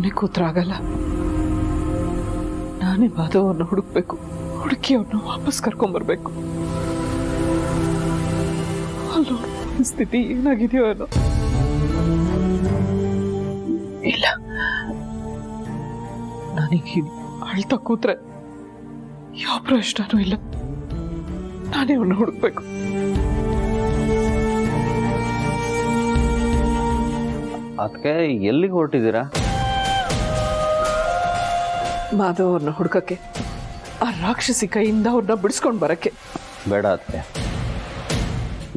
ಸುಮ್ಮನೆ ಕೂತ್ರಾಗಲ್ಲ. ನಾನೇ ಮಾಧವನ್ನ ಹುಡುಕ್ಬೇಕು, ಹುಡುಕಿ ಅವ್ರನ್ನ ವಾಪಸ್ ಕರ್ಕೊಂಡ್ಬರ್ಬೇಕು. ಅಲ್ಲೋ ಸ್ಥಿತಿ ಏನಾಗಿದೆಯೋ ಏನೋ. ಇಲ್ಲ, ನನಗೆ ಅಳ್ತಾ ಕೂತ್ರೆ ಯಾವ ಪ್ರಶ್ನನೂ ಇಲ್ಲ. ನಾನೇ ಅವನ್ನ ಹುಡುಕ್ಬೇಕು. ಅದಕ್ಕೆ ಎಲ್ಲಿಗೆ ಹೊರಟಿದ್ದೀರಾ? ಮಾಧವ್ ಅವ್ರನ್ನ ಹುಡುಕಕ್ಕೆ, ಆ ರಾಕ್ಷಸಿ ಕೈಯಿಂದ ಅವ್ರನ್ನ ಬಿಡಿಸ್ಕೊಂಡು ಬರಕ್ಕೆ. ಬೇಡ ಅದಕ್ಕೆ,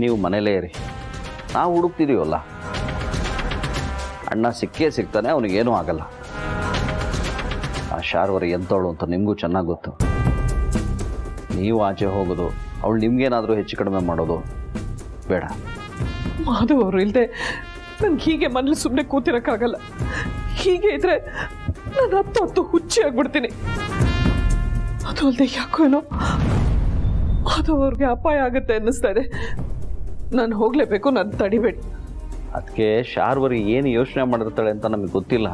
ನೀವು ಮನೇಲೇ ಇರಿ, ನಾವು ಹುಡುಕ್ತಿದೀವಲ್ಲ. ಅಣ್ಣ ಸಿಕ್ಕೇ ಸಿಗ್ತಾನೆ, ಅವನಿಗೇನೂ ಆಗಲ್ಲ. ಆ ಶಾರ್ವರಿ ಎಂತವಳು ಅಂತ ನಿಮಗೂ ಚೆನ್ನಾಗಿ ಗೊತ್ತು. ನೀವು ಆಚೆ ಹೋಗೋದು, ಅವಳು ನಿಮ್ಗೇನಾದರೂ ಹೆಚ್ಚು ಕಡಿಮೆ ಮಾಡೋದು ಬೇಡ. ಮಾಧವ್ ಅವರು ಇಲ್ಲದೆ ನನ್ಗೆ ಹೀಗೆ ಮನೇಲಿ ಸುಮ್ಮನೆ ಕೂತಿರಕ್ಕಾಗಲ್ಲ. ಹೀಗೆ ಇದ್ರೆ ನಾನು ಹತ್ತು ಹುಚ್ಚಿ ಆಗ್ಬಿಡ್ತೀನಿ. ಅದು ಅಲ್ಲದೆ ಯಾಕೋ ಏನೋ ಅದು ಅವ್ರಿಗೆ ಅಪಾಯ ಆಗುತ್ತೆ ಅನ್ನಿಸ್ತಾ ಇದೆ. ನಾನು ಹೋಗ್ಲೇಬೇಕು, ನಾನು ತಡಿಬೇಡಿ. ಅದಕ್ಕೆ ಶಾರ್ವರಿ ಏನು ಯೋಚನೆ ಮಾಡಿರ್ತಾಳೆ ಅಂತ ನಮಗೆ ಗೊತ್ತಿಲ್ಲ.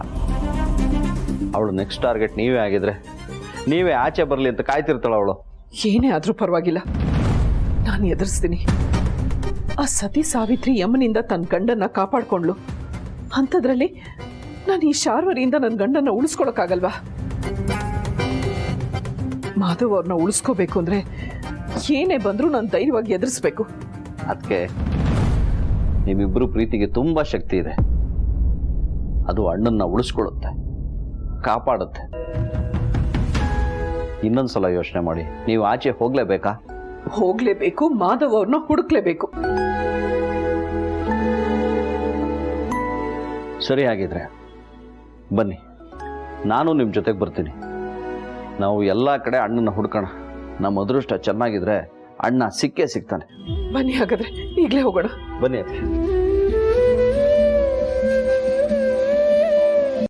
ಅವಳು ನೆಕ್ಸ್ಟ್ ಟಾರ್ಗೆಟ್ ನೀವೇ ಆಗಿದ್ರೆ ನೀವೇ ಆಚೆ ಬರಲಿ ಅಂತ ಕಾಯ್ತಿರ್ತಾಳೆ ಅವಳು. ಏನೇ ಆದರೂ ಪರವಾಗಿಲ್ಲ, ನಾನು ಎದುರಿಸ್ತೀನಿ. ಆ ಸತಿ ಸಾವಿತ್ರಿ ಯಮನಿಂದ ತನ್ನ ಗಂಡನ್ನ ಕಾಪಾಡ್ಕೊಂಡ್ಲು. ಅಂಥದ್ರಲ್ಲಿ ನಾನು ಈ ಶಾರ್ವರಿಯಿಂದ ನನ್ನ ಗಂಡನ್ನ ಉಳಿಸ್ಕೊಳಕ್ಕಾಗಲ್ವಾ? ಮಾಧವ್ ಅವ್ರನ್ನ ಉಳಿಸ್ಕೋಬೇಕು ಅಂದ್ರೆ ಏನೇ ಬಂದರೂ ನಾನು ಧೈರ್ಯವಾಗಿ ಎದುರಿಸ್ಬೇಕು. ಅದಕ್ಕೆ ನಿಮ್ಮಿಬ್ಬರು ಪ್ರೀತಿಗೆ ತುಂಬ ಶಕ್ತಿ ಇದೆ. ಅದು ಅಣ್ಣನ್ನ ಉಳಿಸ್ಕೊಳ್ಳುತ್ತೆ, ಕಾಪಾಡುತ್ತೆ. ಇನ್ನೊಂದ್ಸಲ ಯೋಚನೆ ಮಾಡಿ, ನೀವು ಆಚೆ ಹೋಗ್ಲೇಬೇಕಾ? ಹೋಗ್ಲೇಬೇಕು, ಮಾಧವ್ ಅವ್ರನ್ನ ಹುಡುಕ್ಲೇಬೇಕು. ಸರಿ, ಹಾಗಿದ್ರೆ ಬನ್ನಿ, ನಾನು ನಿಮ್ಮ ಜೊತೆಗೆ ಬರ್ತೀನಿ. ನಾವು ಎಲ್ಲ ಕಡೆ ಅಣ್ಣನ ಹುಡ್ಕೋಣ. ನಮ್ಮ ಅದೃಷ್ಟ ಚೆನ್ನಾಗಿದ್ರೆ ಅಣ್ಣ ಸಿಕ್ಕೇ ಸಿಗ್ತಾನೆ. ಬನ್ನಿ, ಹಾಗಾದ್ರೆ ಈಗಲೇ ಹೋಗೋಣ. ಬನ್ನಿ.